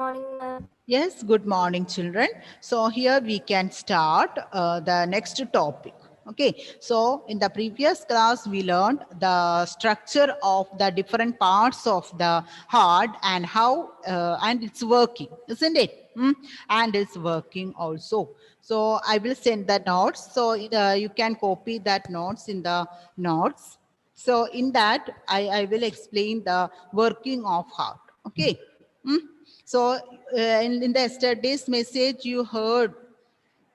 morning, ma'am. Yes, good morning, children. So here we can start the next topic. Okay, so in the previous class, we learned the structure of the different parts of the heart and how and it's working, isn't it? And it's working also. So I will send the notes. So you can copy that notes in the notes. So in that, I will explain the working of heart. Okay. So in the yesterday's message you heard,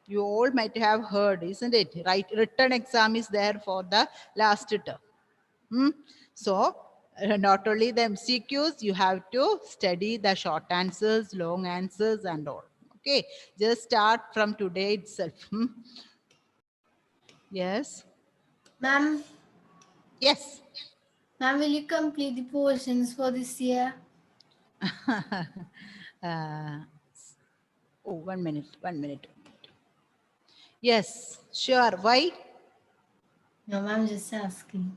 you all might have heard, isn't it? Right, written exam is there for the last term. So not only the MCQs, you have to study the short answers, long answers and all. Okay, just start from today itself. Yes. Ma'am, Yes. ma'am, will you complete the portions for this year? uh, oh, 1 minute, 1 minute. Yes, sure. Why? No, ma'am, just asking.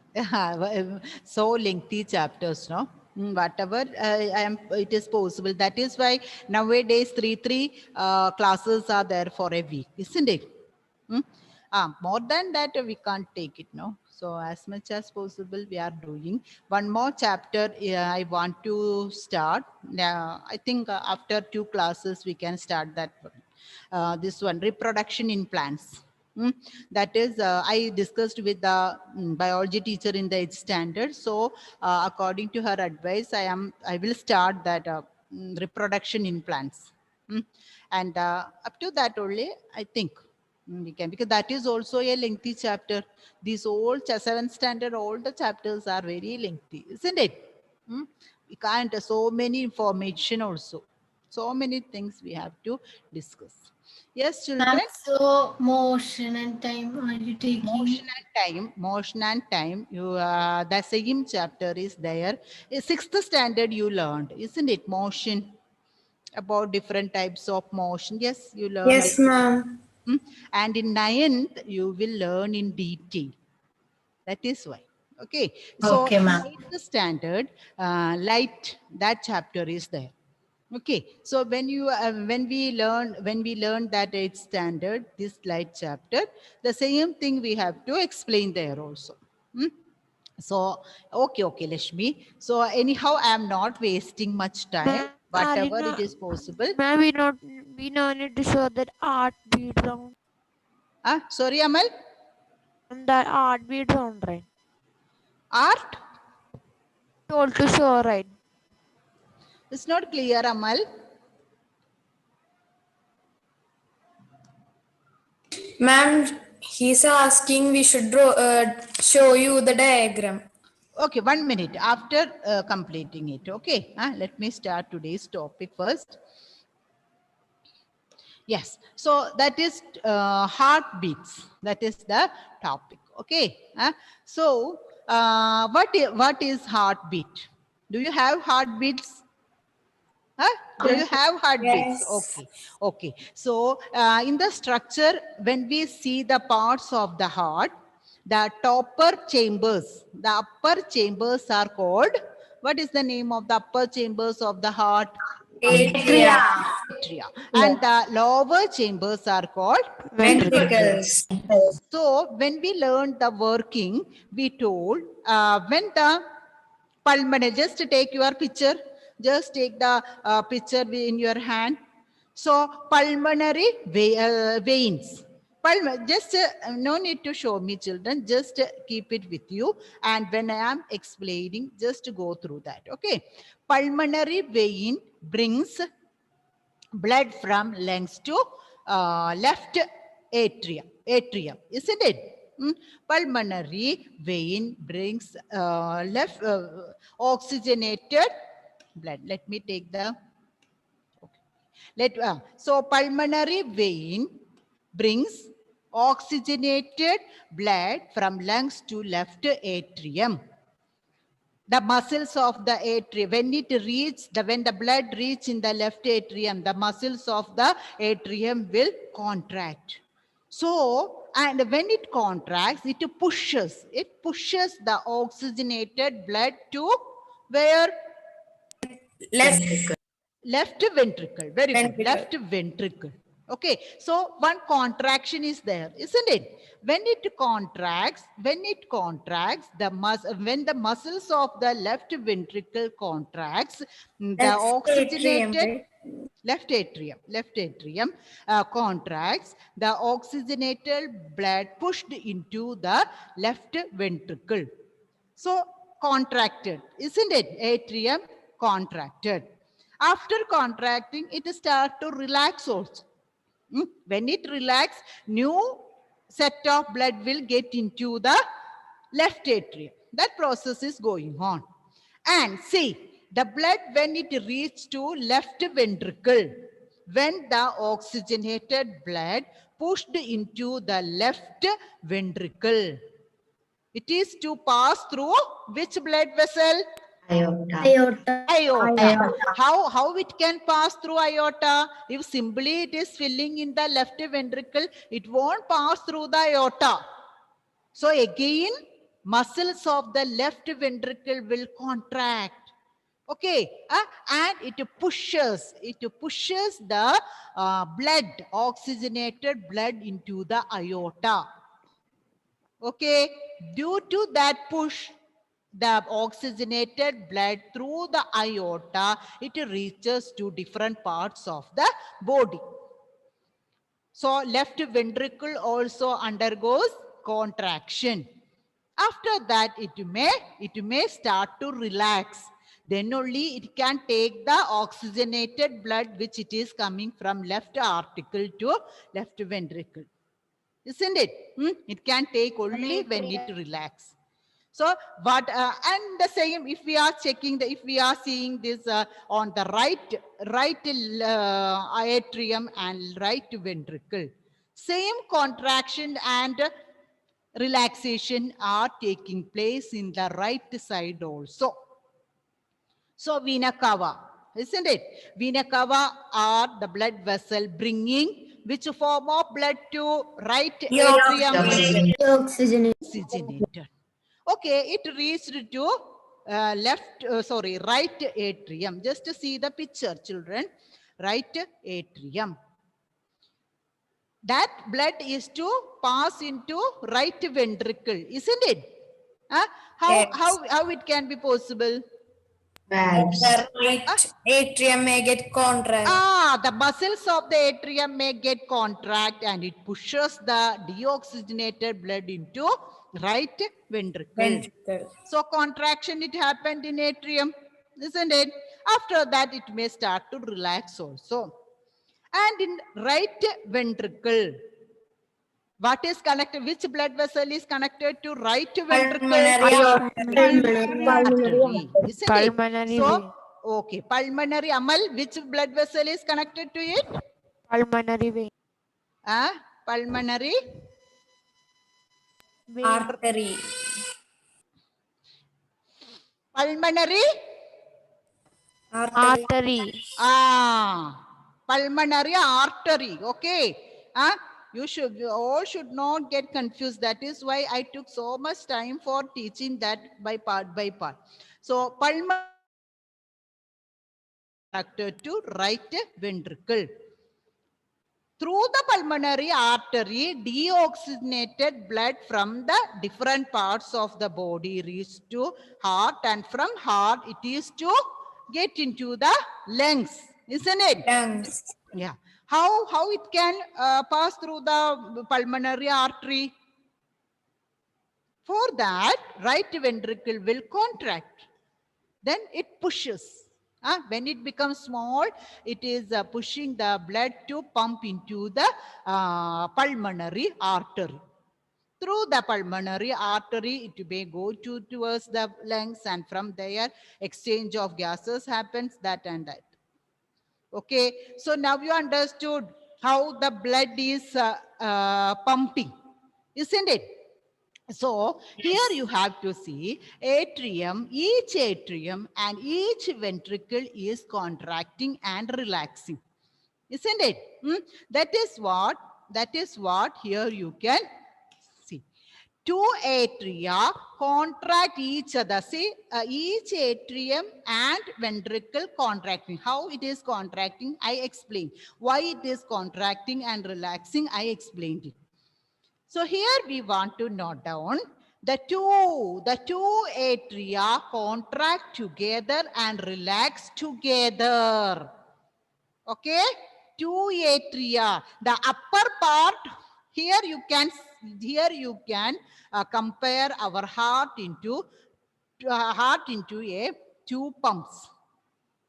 So lengthy chapters, no? Whatever I am, it is possible. That is why nowadays three classes are there for a week, isn't it? More than that, we can't take it, no? So as much as possible, we are doing. One more chapter I want to start. I think after 2 classes, we can start that one. This one, reproduction in plants. That is, I discussed with the biology teacher in the 8th standard. So according to her advice, I will start that reproduction in plants. And up to that only, I think we can, because that is also a lengthy chapter. These old 7th standard, all the chapters are very lengthy, isn't it? We can't, so many information also. So many things we have to discuss. Yes, children. Ma'am, so motion and time are you taking? Motion and time. You the same chapter is there. In 6th standard you learned, isn't it? Motion, about different types of motion. Yes, you learned. Yes, ma'am. And in 9th you will learn in detail. That is why. Okay. So Okay, ma'am. 8th standard, light, that chapter is there. Okay, so when we learn that 8th standard, this light chapter, the same thing we have to explain there also. So okay, Lashmi. So anyhow, I am not wasting much time. Whatever it is possible. Ma'am, we no need to show that art beat sound. Sorry, Amal. And that art beat sound, right? Art? Told to show, right? It's not clear, Amal. Ma'am, he's asking we should show you the diagram. Okay, 1 minute after completing it. Okay, let me start today's topic first. Yes, so that is heartbeats. That is the topic. Okay, so what is heartbeat? Do you have heartbeats? Do you have heartbeats? Yes. Okay. So in the structure, when we see the parts of the heart, the upper chambers are called, what is the name of the upper chambers of the heart? Atria. And the lower chambers are called Ventricles. So when we learned the working, we told when the pulmonary, just take your picture, just take the picture in your hand. So pulmonary veins. Just no need to show me, children, just keep it with you, and when I am explaining, just go through that. Okay, pulmonary vein brings blood from lungs to left atrium, isn't it? Pulmonary vein brings left oxygenated blood. Let me take the so pulmonary vein brings oxygenated blood from lungs to left atrium. The muscles of the atrium, when the blood reach in the left atrium, the muscles of the atrium will contract. So, and when it contracts, it pushes the oxygenated blood to where? Left. Left ventricle. Very good. Ventricle. Left ventricle. Okay. So one contraction is there, isn't it? When it contracts, when the muscles of the left ventricle contracts, the That's oxygenated atrium, right? left atrium contracts, the oxygenated blood pushed into the left ventricle. So contracted, isn't it? Atrium contracted. After contracting, it starts to relax also. When it relaxes, new set of blood will get into the left atrium. That process is going on. And see, the blood, when it reaches to left ventricle, when the oxygenated blood pushed into the left ventricle, it is to pass through which blood vessel? Aorta. Aorta. How it can pass through aorta? If simply it is filling in the left ventricle, it won't pass through the aorta. So again, muscles of the left ventricle will contract. Okay, and it pushes the blood, oxygenated blood into the aorta. Okay, due to that push, the oxygenated blood through the aorta, it reaches to different parts of the body. So left ventricle also undergoes contraction. After that, it may start to relax. Then only it can take the oxygenated blood which it is coming from left article to left ventricle. Isn't it? It can take only when it relax. So what and the same, if we are checking if we are seeing this on the right atrium and right ventricle, same contraction and relaxation are taking place in the right side also. So vena cava, isn't it? Vena cava are the blood vessel bringing which form of blood to right atrium? Oxygenated. Okay, it reached to right atrium. Just to see the picture, children. Right atrium. That blood is to pass into right ventricle, isn't it? How it can be possible? The right atrium may get contract. The muscles of the atrium may get contract and it pushes the deoxygenated blood into right ventricle. So contraction, it happened in atrium, isn't it? After that, it may start to relax also. And in right ventricle, what is connected? Which blood vessel is connected to right ventricle? Pulmonary Artery, isn't it? Pulmonary So, vein. okay, pulmonary. Amal, which blood vessel is connected to it? Pulmonary vein. Pulmonary Vein. Artery. Pulmonary Artery. Pulmonary artery. Okay. You all should not get confused. That is why I took so much time for teaching that by part. So pulmonary connected to right ventricle. Through the pulmonary artery, deoxygenated blood from the different parts of the body reaches to heart, and from heart it is to get into the lungs, isn't it? Lungs. Yeah. How it can pass through the pulmonary artery? For that, right ventricle will contract. Then it pushes. When it becomes small, it is pushing the blood to pump into the pulmonary artery. Through the pulmonary artery, it may go towards the lungs, and from there, exchange of gases happens, that and that. Okay, so now you understood how the blood is pumping, isn't it? So here you have to see atrium, each atrium and each ventricle is contracting and relaxing, isn't it? That is what here you can see. two atria contract each other. See, each atrium and ventricle contracting. How it is contracting, I explained. Why it is contracting and relaxing, I explained it. So here we want to note down the two atria contract together and relax together. Okay, two atria. The upper part, here you can compare our heart into a two pumps.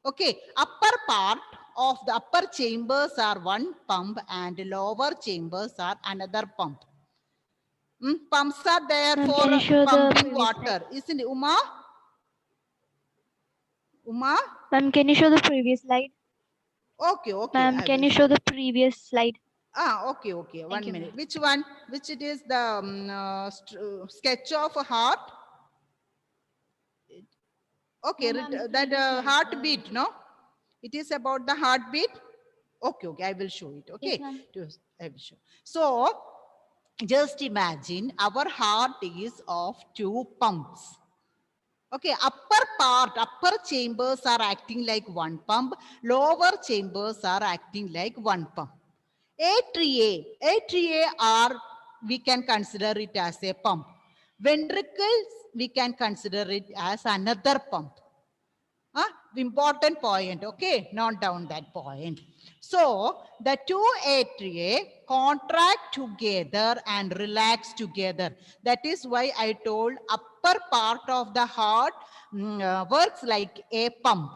Okay, upper part of the upper chambers are one pump and lower chambers are another pump. Pumps are there Ma'am, for can you show the pumping previous water, isn't it, Uma? Uma? Ma'am, can you show the previous slide? Okay, Ma'am, I can will you show show. the previous slide? Okay. Thank 1 you, minute. ma'am. Which one? Which it is the sketch of a heart? Okay, No, ma'am, that previous slide. heartbeat, no? It is about the heartbeat. Okay, I will show it. Okay, Yes, ma'am. I will show. So, just imagine our heart is of two pumps. Okay, upper chambers are acting like one pump. Lower chambers are acting like one pump. Atria are, we can consider it as a pump. Ventricles, we can consider it as another pump. Important point, okay? Note down that point. So, the two atria contract together and relax together. That is why I told upper part of the heart works like a pump.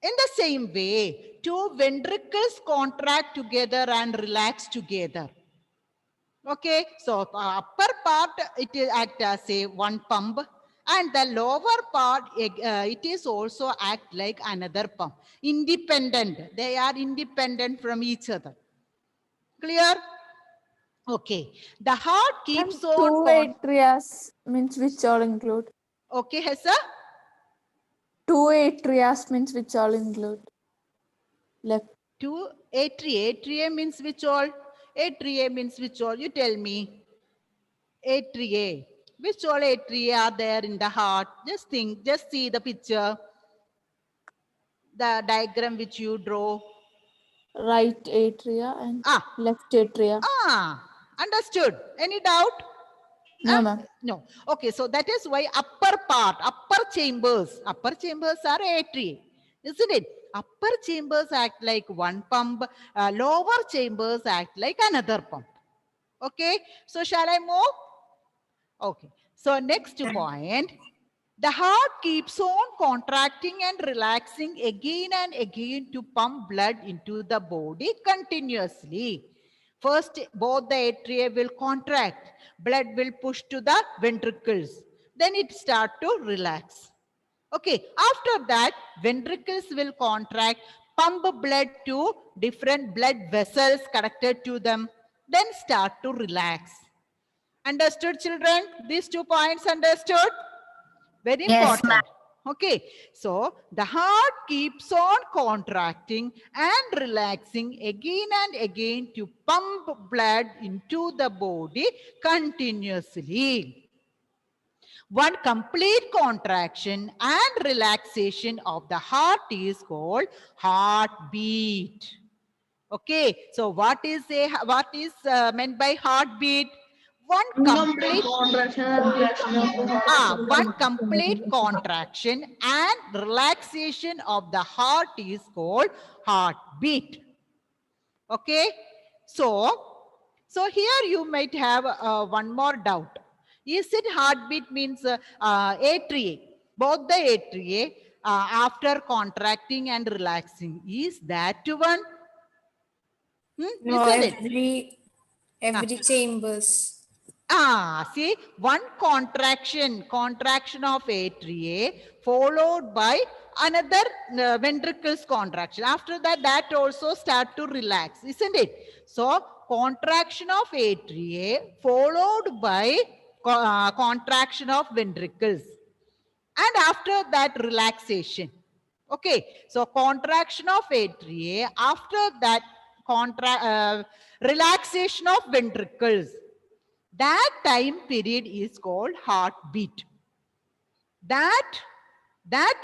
In the same way, two ventricles contract together and relax together. Okay, so upper part, it is act as a one pump, and the lower part, it is also act like another pump. Independent, they are independent from each other. Clear? Okay, the heart keeps Two on. atrias means which all include? Okay, Hessa? Two atrias means which all include? Left. Two atria means which all? Atria means which all? You tell me. Atria. Which all atria are there in the heart? Just think, just see the picture. The diagram which you draw. Right atria and Ah, left atria. Understood. Any doubt? No, ma'am. No. Okay, so that is why upper chambers are atria, isn't it? Upper chambers act like one pump, lower chambers act like another pump. Okay, so shall I move? Okay, so next point, the heart keeps on contracting and relaxing again and again to pump blood into the body continuously. First, both the atria will contract, blood will push to the ventricles, then it start to relax. Okay, after that, ventricles will contract, pump blood to different blood vessels connected to them, then start to relax. Understood, children? These 2 points understood? Very important. Okay, so the heart keeps on contracting and relaxing again and again to pump blood into the body continuously. One complete contraction and relaxation of the heart is called heartbeat. Okay, so what is meant by heartbeat? One complete contraction and relaxation of the heart is called heartbeat. Okay, so here you might have one more doubt. Is it heartbeat means atria? Both the atria after contracting and relaxing. Is that one? No, Isn't it? every chambers. See, one contraction of atria followed by another ventricles contraction. After that, that also start to relax, isn't it? So, contraction of atria followed by contraction of ventricles. And after that, relaxation. Okay, so contraction of atria, after that, relaxation of ventricles. That time period is called heartbeat. That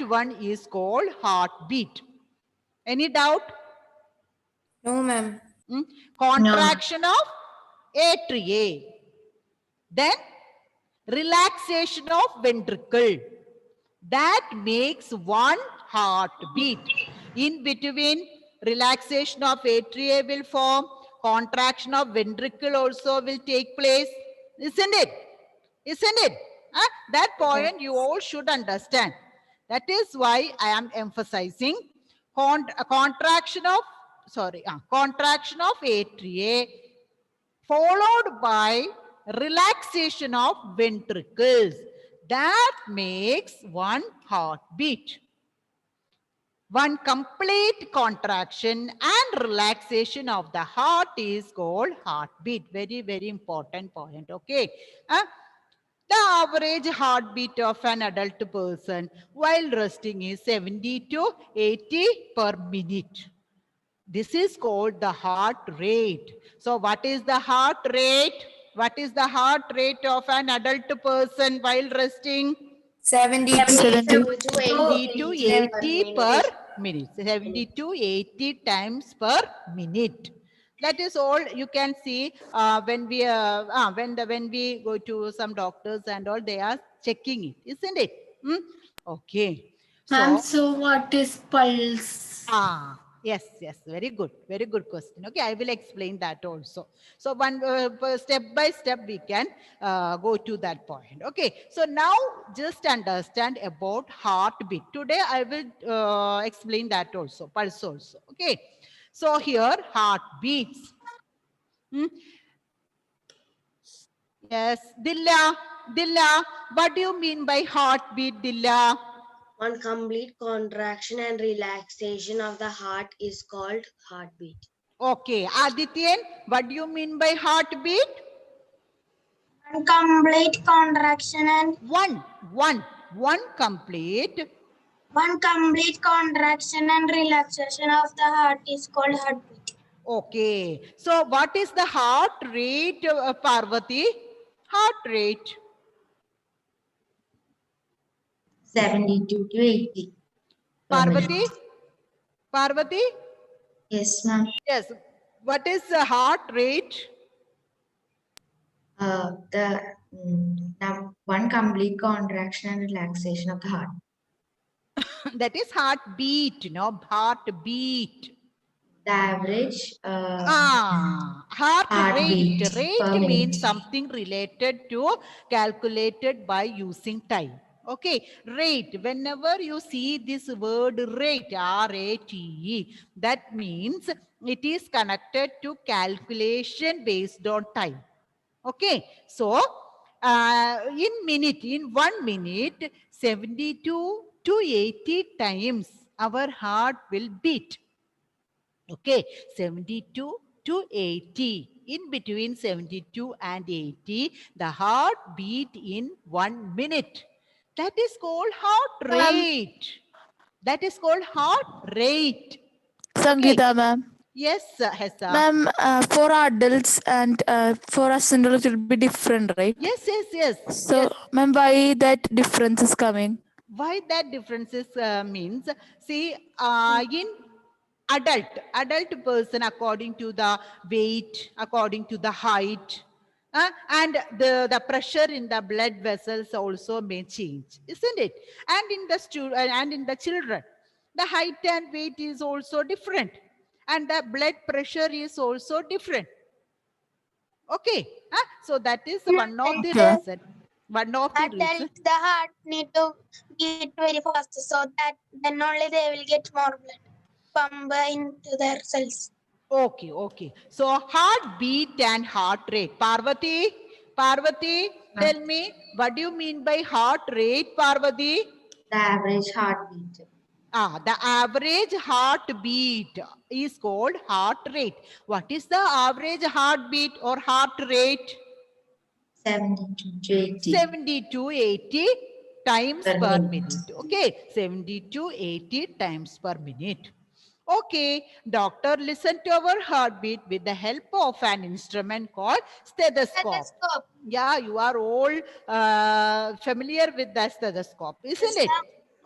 one is called heartbeat. Any doubt? No, ma'am. Contraction of atria. Then relaxation of ventricle. That makes one heartbeat. In between, relaxation of atria will form, contraction of ventricle also will take place. Isn't it? Isn't it? That point you all should understand. That is why I am emphasizing contraction of atria followed by relaxation of ventricles. That makes one heartbeat. One complete contraction and relaxation of the heart is called heartbeat. Very, very important point. Okay. The average heartbeat of an adult person while resting is 70 to 80 per minute. This is called the heart rate. So what is the heart rate? What is the heart rate of an adult person while resting? 70 to 70 to 80 per minute. 70 to 80 times per minute. That is all you can see when we go to some doctors and all, they are checking it, isn't it? Okay. Ma'am, so what is pulse? Yes, very good question. Okay, I will explain that also. So one step by step we can go to that point. Okay, so now just understand about heartbeat. Today I will explain that also, pulse also. Okay, so here heartbeats. Yes, Dilla, what do you mean by heartbeat, Dilla? One complete contraction and relaxation of the heart is called heartbeat. Okay, Adityan, what do you mean by heartbeat? One complete contraction and One complete. one complete contraction and relaxation of the heart is called heartbeat. Okay, so what is the heart rate, Parvati? Heart rate? 72 to 80. Parvati? Parvati? Yes, ma'am. Yes. What is the heart rate? One complete contraction and relaxation of the heart. That is heartbeat, no? Heartbeat. The average Heart rate. heartbeat per Rate means minute. something related to calculated by using time. Okay, rate. Whenever you see this word rate, R-A-T-E, that means it is connected to calculation based on time. Okay, so in 1 minute, 72 to 80 times our heart will beat. Okay, 72 to 80. In between 72 and 80, the heart beat in 1 minute. That is called heart rate. That is called heart rate. Sangeeta, ma'am. Yes, Hessa. Ma'am, for adults and for us in it will be different, right? Yes. So, Yes. ma'am, why that difference is coming? Why that difference is means, see, in adult person, according to the weight, according to the height, and the pressure in the blood vessels also may change, isn't it? And in the children, the height and weight is also different, and the blood pressure is also different. Okay, so that is one of the reason. One of the reason. The heart need to beat very fast so that then only they will get more blood pump into their cells. Okay. So heartbeat and heart rate. Parvati, tell me, what do you mean by heart rate, Parvati? The average heartbeat. The average heartbeat is called heart rate. What is the average heartbeat or heart rate? 72 to 80. 70 to 80 times Per per minute. minute. Okay, 70 to 80 times per minute. Okay, doctor listen to our heartbeat with the help of an instrument called stethoscope. Yeah, you are all familiar with the stethoscope, isn't it?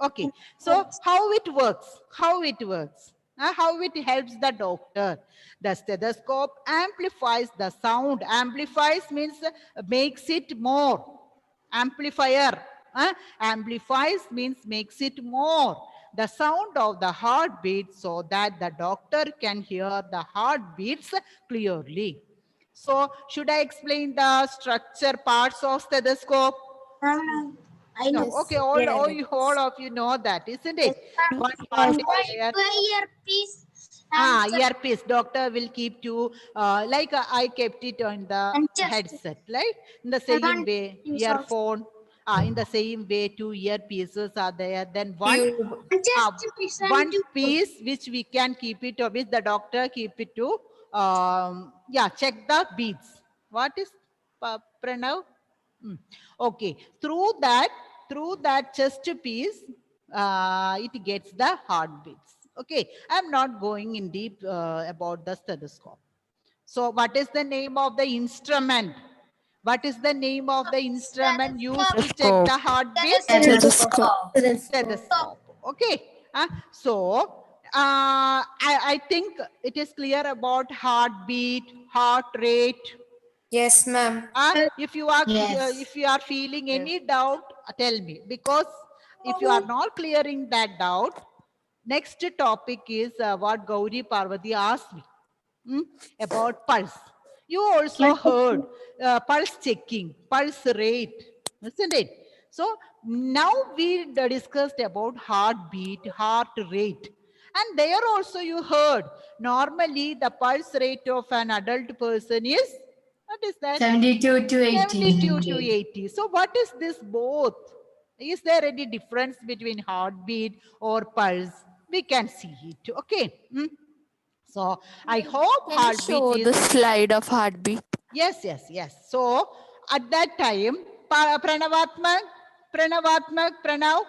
Okay, so how it works? How it works? How it helps the doctor? The stethoscope amplifies the sound. Amplifies means makes it more. Amplifier. Amplifies means makes it more. The sound of the heartbeat so that the doctor can hear the heartbeats clearly. So should I explain the structure parts of stethoscope? I No. know. Okay, all of you know that, isn't it? One part is there. Earpiece Earpiece. Doctor will keep you like I kept it on the and just headset, right? In the I same want way, things also. earphone. In the same way, two earpieces are there. Then Tube. And uh, just listen one to piece which we can keep it, or which the doctor keep it to, check the beats. What is Pranav? Okay, through that chest piece, it gets the heartbeats. Okay, I'm not going in deep about the stethoscope. So what is the name of the instrument? What is the name of the instrument used to check the heartbeat? Stethoscope. Stethoscope. Okay. So I think it is clear about heartbeat, heart rate. Yes, ma'am. If you are Yes. if you are feeling any doubt, tell me, because if you are not clearing that doubt, next topic is what Gauri Parvati asked me about pulse. You also heard pulse checking, pulse rate, isn't it? So now we discussed about heartbeat, heart rate. And there also you heard normally the pulse rate of an adult person is, what is that? 72 to 80. 72 to 80. So what is this both? Is there any difference between heartbeat or pulse? We can see it. Okay. So I hope Can you heartbeat show is, the slide of heartbeat? yes. So at that time, Pranav.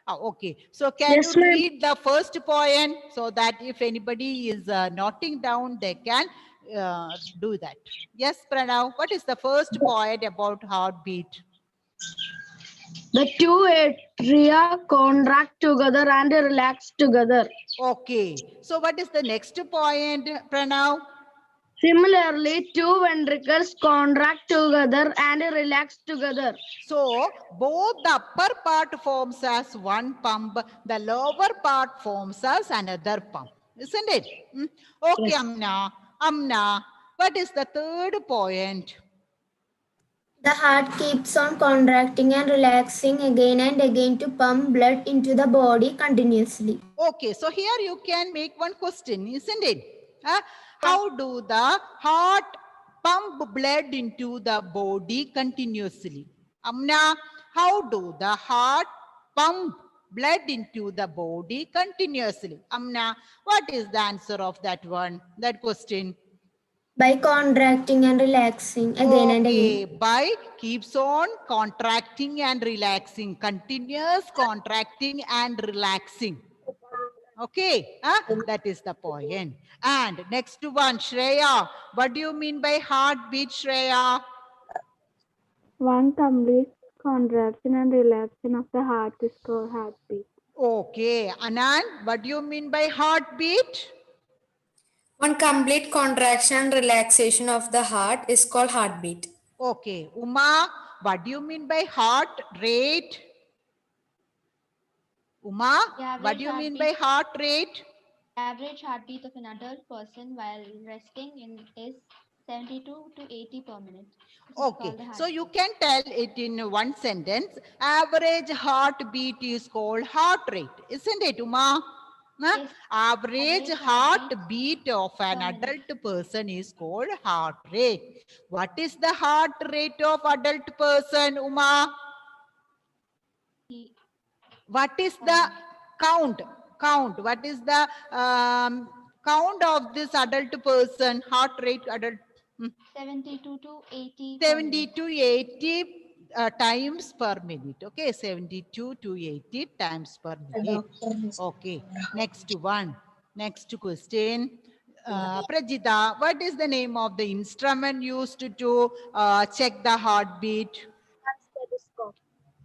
Okay. So can you read the first point so that if anybody is noting down, they can do that. Yes, Pranav. What is the first point about heartbeat? The two atria contract together and relax together. Okay. So what is the next point, Pranav? Similarly, two ventricles contract together and relax together. So both the upper part forms as one pump, the lower part forms as another pump, isn't it? Okay, Yes. Amna, what is the third point? The heart keeps on contracting and relaxing again and again to pump blood into the body continuously. Okay, so here you can make one question, isn't it? How do the heart pump blood into the body continuously? Amna, how do the heart pump blood into the body continuously? Amna, what is the answer of that one, that question? By contracting and relaxing again and Okay, again. by keeps on contracting and relaxing, continuous contracting and relaxing. Okay, that is the point. And next one, Shreya, what do you mean by heartbeat, Shreya? One complete contraction and relaxation of the heart is called heartbeat. Okay, Anand, what do you mean by heartbeat? One complete contraction and relaxation of the heart is called heartbeat. Okay, Uma, what do you mean by heart rate? Uma, what do you mean by heart rate? Average heartbeat of an adult person while resting is 72 to 80 per minute. Okay, so you can tell it in one sentence. Average heartbeat is called heart rate, isn't it, Uma? Yes. Average Average heartbeat of an per minute. adult person is called heart rate. What is the heart rate of adult person, Uma? What is the count? What is the count of this adult person, heart rate adult? 72 to 80. 70 to 80 times per minute. Okay, 72 to 80 times per minute. Okay, next one. Next question. Prajita, what is the name of the instrument used to check the heartbeat? Stethoscope.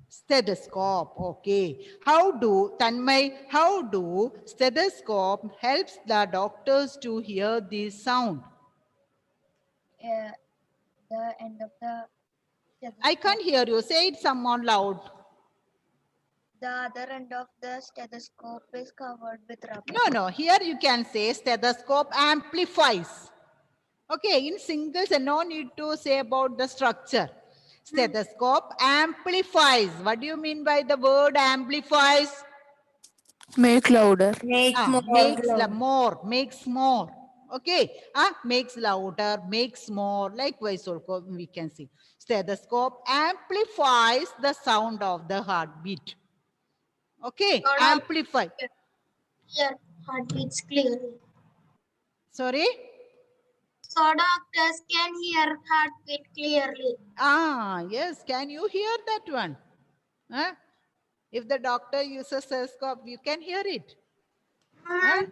Stethoscope. Okay. Tanmay, how do stethoscope helps the doctors to hear the sound? The end of the I can't hear you. Say it someone loud. The other end of the stethoscope is covered with rubber. No. Here you can say stethoscope amplifies. Okay, in singles, no need to say about the structure. Stethoscope amplifies. What do you mean by the word amplifies? Make louder. Make Makes more. Okay, makes louder, makes more. Likewise, also we can see stethoscope amplifies the sound of the heartbeat. Okay, Sort of. amplify. Here, heartbeats clearly. Sorry. So doctors can hear heartbeat clearly. Yes. Can you hear that one? Huh? If the doctor uses stethoscope, you can hear it. Huh?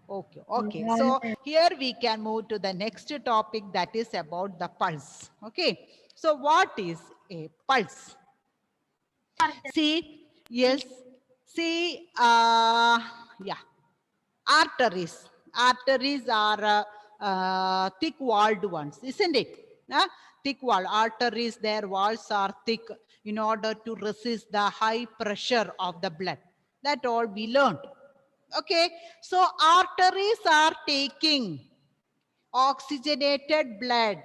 Okay. So here we can move to the next topic, that is about the pulse. Okay. So what is a pulse? See, yes. See, arteries. Arteries are thick-walled ones, isn't it? Thick-walled arteries, their walls are thick in order to resist the high pressure of the blood. That all we learned. Okay, so arteries are taking oxygenated blood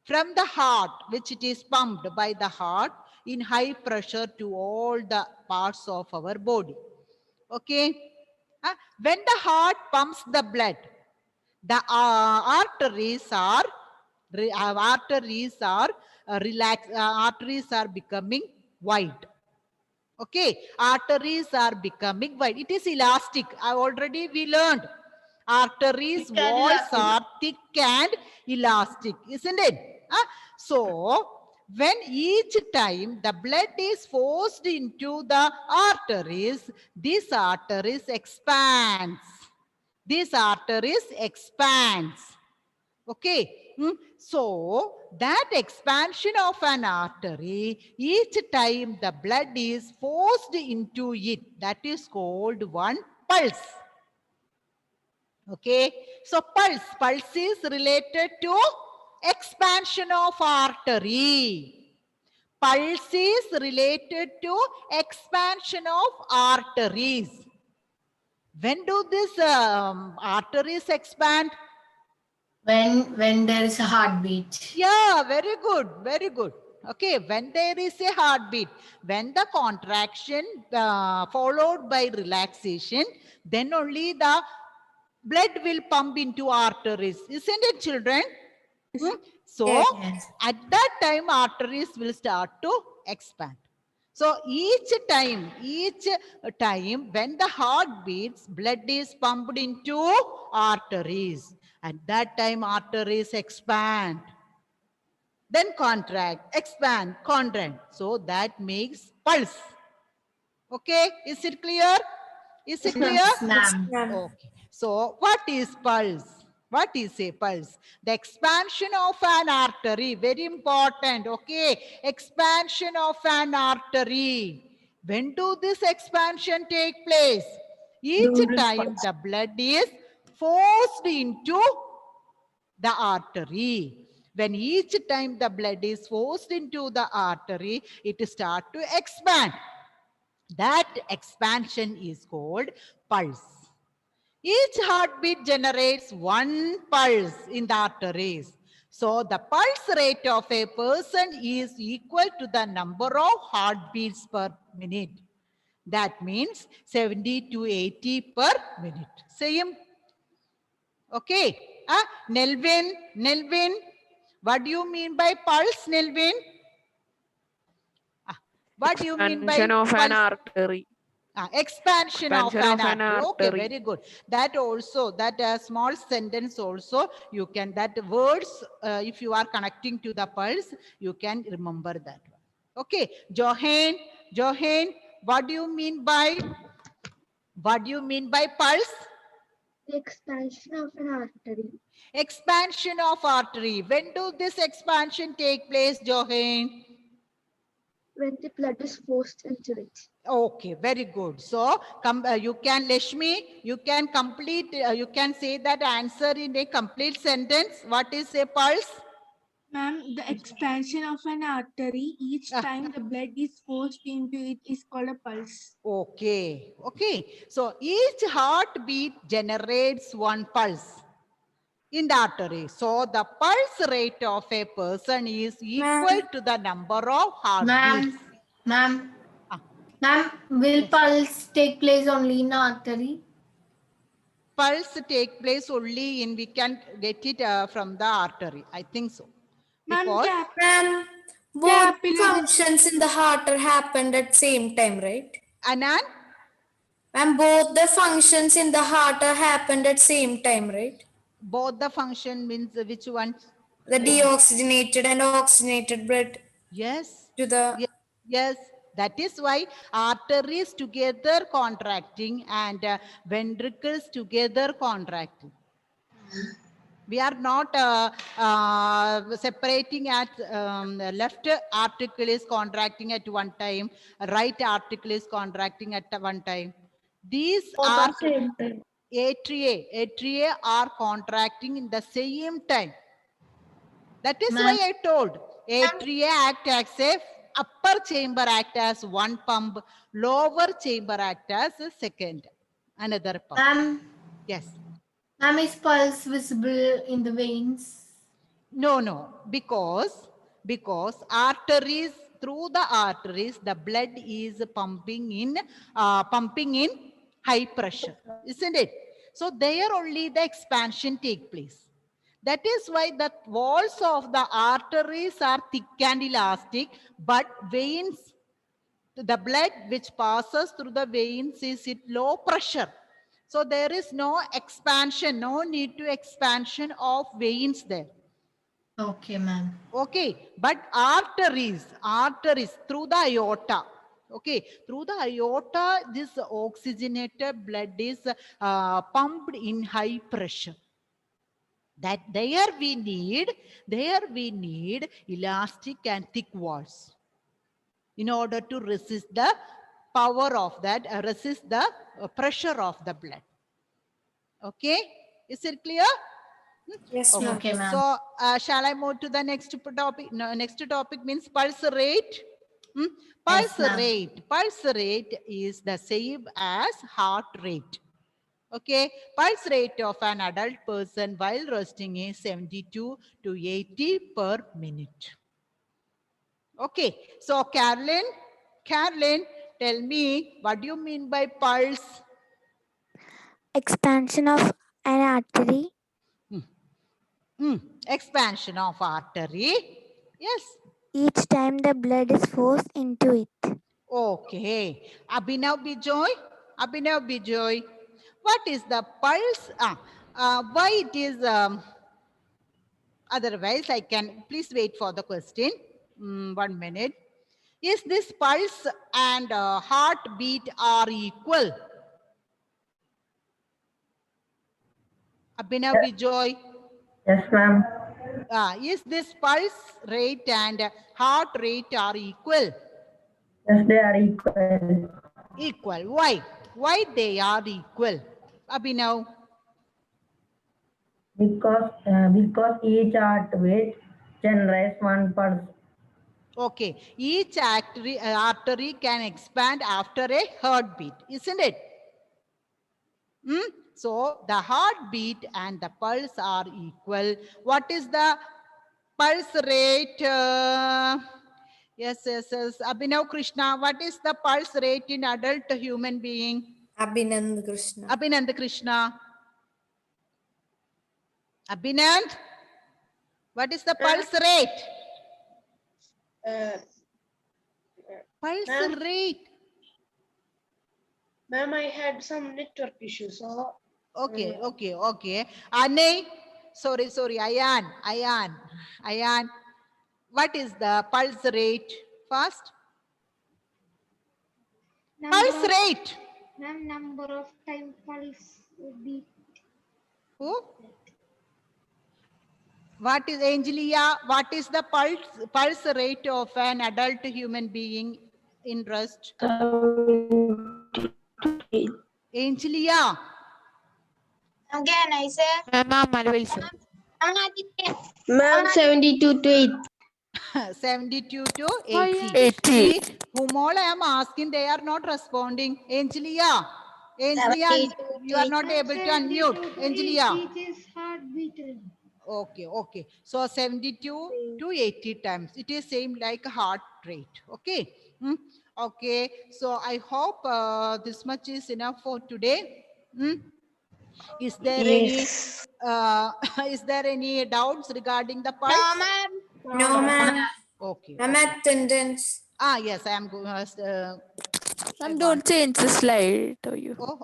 from the heart, which it is pumped by the heart in high pressure to all the parts of our body. Okay, when the heart pumps the blood, the arteries are becoming wide. Okay, arteries are becoming wide. It is elastic. We learned arteries walls are thick and elastic, isn't it? So when each time the blood is forced into the arteries, these arteries expands. This arteries expands. Okay. So that expansion of an artery, each time the blood is forced into it, that is called one pulse. Okay. So pulse is related to expansion of artery. Pulse is related to expansion of arteries. When do these arteries expand? When there is a heartbeat. Yeah, very good. Okay, when there is a heartbeat, when the contraction followed by relaxation, then only the blood will pump into arteries. Isn't it, children? So, Yes. at that time, arteries will start to expand. So, each time when the heart beats, blood is pumped into arteries. At that time, arteries expand. Then contract, expand, contract. So, that makes pulse. Okay, is it clear? Is it clear? Yes, ma'am. Okay. So, what is pulse? What is a pulse? The expansion of an artery, very important, okay? Expansion of an artery. When do this expansion take place? Each time the blood is forced into the artery. When each time the blood is forced into the artery, it starts to expand. That expansion is called pulse. Each heartbeat generates one pulse in the arteries. So the pulse rate of a person is equal to the number of heartbeats per minute. That means 70 to 80 per minute. Same. Okay. Nelvin, what do you mean by pulse, Nelvin? What do you mean by expansion of an pulse? artery? Expansion of an artery. Okay, artery. very good. That also, that small sentence also, you can, that words, if you are connecting to the pulse, you can remember that one. Okay, Johan, what do you mean by pulse? The expansion of an artery. Expansion of artery. When do this expansion take place, Johan? When the blood is forced into it. Okay, very good. So, you can, Lashmi, you can complete, you can say that answer in a complete sentence. What is a pulse? Ma'am, the expansion of an artery each Ah. time the blood is forced into it is called a pulse. Okay, okay. So, each heartbeat generates one pulse in the artery. So, the pulse rate of a person is equal to the number of heartbeats. Ma'am, Ah. ma'am, will pulse take place only in artery? Pulse take place only in, we can get it from the artery. I think so. Because Ma'am, both functions in the heart are happened at same time, right? Anand, Ma'am, both the functions in the heart are happened at same time, right? both the function means which one? The deoxygenated and oxygenated blood. Yes. To the yes. That is why arteries together contracting and ventricles together contracting. We are not separating at left article is contracting at one time, right article is contracting at one time. These are atria are contracting in the same time. That is why I told atria act as a upper chamber act as one pump, lower chamber act as a second, another pump. Ma'am, yes. Ma'am, is pulse visible in the veins? No, because arteries, through the arteries, the blood is pumping in high pressure, isn't it? So there only the expansion take place. That is why the walls of the arteries are thick and elastic, but veins, the blood which passes through the veins is at low pressure. So there is no expansion, no need to expansion of veins there. Okay, ma'am. Okay, but arteries through the aorta. Okay, through the aorta, this oxygenated blood is pumped in high pressure. That there we need elastic and thick walls in order to resist the power of that, resist the pressure of the blood. Okay, is it clear? Yes, okay. ma'am. Okay, ma'am. So, shall I move to the next topic? No, next topic means pulse rate. Pulse ma'am. rate. Pulse rate is the same as heart rate. Okay. Pulse rate of an adult person while resting is 72 to 80 per minute. Okay. So, Carolyn, tell me, what do you mean by pulse? Expansion of an artery. Expansion of artery. Yes. Each time the blood is forced into it. Okay. Abhinav Bijoy. What is the pulse? Why it is, otherwise I can, please wait for the question. 1 minute. Is this pulse and heartbeat are equal? Abhinav Bijoy. Yes, ma'am. Is this pulse rate and heart rate are equal? Yes, they are equal. Equal. Why? Why they are equal? Abhinav. Because each heartbeat generates one pulse. Okay. Each artery can expand after a heartbeat, isn't it? So the heartbeat and the pulse are equal. What is the pulse rate? Yes. Abhinav Krishna, what is the pulse rate in adult human being? Abhinand Krishna. Abhinand Krishna. Abhinand, what is the pulse rate? Pulse rate. Ma'am, I had some network issues. So Okay. Anay, sorry, Ayan. What is the pulse rate? First? Pulse rate. Ma'am, number of time pulse beat. Who? What is Angelia? What is the pulse rate of an adult human being in rest? Angelia. Again, I say. Ma'am, 72 to 8. 72 to Why 80. 80? See, whom all I am asking, they are not responding. Angelia, you are not able to unmute. Angelia. Okay. So 72 to 80 times. It is same like a heart rate. Okay. Okay. So I hope this much is enough for today. Is there any doubts regarding the pulse? No, ma'am. No, ma'am. Okay. I'm attendance. Yes, I am going. Ma'am, don't change the slide. Or you. Oh,